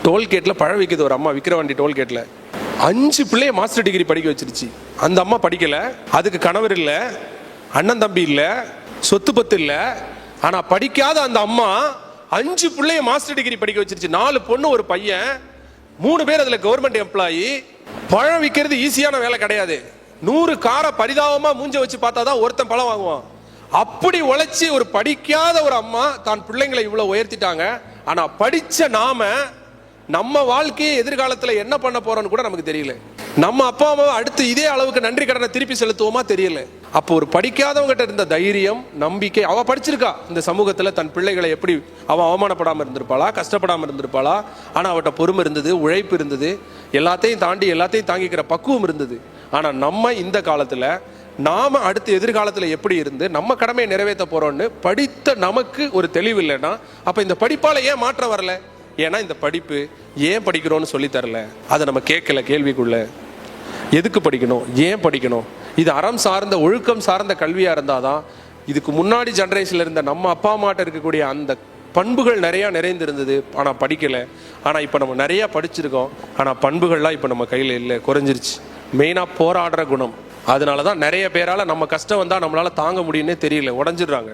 டோல்கேட்டில் பழம் விற்குது ஒரு அம்மா, விக்கிரவாண்டி டோல்கேட்டில் 5 பிள்ளைய மாஸ்டர் டிகிரி படிக்க வச்சிருச்சு. அந்த அம்மா படிக்கல, அதுக்கு கணவர் இல்லை, அண்ணன் தம்பி இல்லை, சொத்து பத்து இல்லை. ஆனா படிக்காத அந்த அம்மா 5 பிள்ளைய மாஸ்டர் டிகிரி படிக்க வச்சிருச்சு. 4 பொண்ணு ஒரு பையன், 3 பேர் அதுல கவர்மெண்ட் எம்ப்ளாயி. பழம் விற்கிறது ஈஸியான வேலை கிடையாது. 100 காரை பரிதாபமா மூஞ்ச வச்சு பார்த்தாதான் ஒருத்தன் பழம் வாங்குவான். அப்படி உழைச்சி ஒரு படிக்காத ஒரு அம்மா தான் பிள்ளைங்களை இவ்வளவு உயர்த்திட்டாங்க. ஆனா படிச்ச நாம நம்ம வாழ்க்கையை எதிர்காலத்துல என்ன பண்ண போறோம்னு கூட நமக்கு தெரியல. நம்ம அப்பா அம்மாவை அடுத்து இதே அளவுக்கு நன்றி கடனை திருப்பி செலுத்துவோமா தெரியல. அப்போ ஒரு படிக்காதவங்கிட்ட இருந்த தைரியம், நம்பிக்கை, அவ படிச்சிருக்கா, இந்த சமூகத்துல தன் பிள்ளைகளை எப்படி அவ அவமானப்படாம இருந்திருப்பாளா, கஷ்டப்படாம இருந்திருப்பாளா. ஆனா அவட்ட பொறுமை இருந்தது, உழைப்பு இருந்தது, எல்லாத்தையும் தாண்டி எல்லாத்தையும் தாங்கிக்கிற பக்குவம் இருந்தது. ஆனா நம்ம இந்த காலத்துல நாம அடுத்து எதிர்காலத்துல எப்படி இருந்து நம்ம கடமையை நிறைவேற்ற போறோம்னு படித்த நமக்கு ஒரு தெளிவு இல்லைன்னா அப்ப இந்த படிப்பால ஏன் மாற்றம் வரல? ஏன்னா இந்த படிப்பு ஏன் படிக்கிறோம்னு சொல்லி தரல, அதை நம்ம கேட்கல. கேள்விக்குள்ள எதுக்கு படிக்கணும், ஏன் படிக்கணும், இது அறம் சார்ந்த ஒழுக்கம் சார்ந்த கல்வியா இருந்தாதான் இதுக்கு முன்னாடி ஜெனரேஷன்ல இருந்த நம்ம அப்பா அம்மாட்ட இருக்கக்கூடிய அந்த பண்புகள் நிறைய நிறைந்திருந்தது. ஆனா படிக்கல. ஆனா இப்ப நம்ம நிறைய படிச்சிருக்கோம், ஆனா பண்புகள்லாம் இப்ப நம்ம கையில இல்லை, குறைஞ்சிருச்சு. மெயினா போராடுற குணம். அதனாலதான் நிறைய பேரால நம்ம கஷ்டம் வந்தா நம்மளால தாங்க முடியும்னே தெரியல, உடஞ்சிடுறாங்க.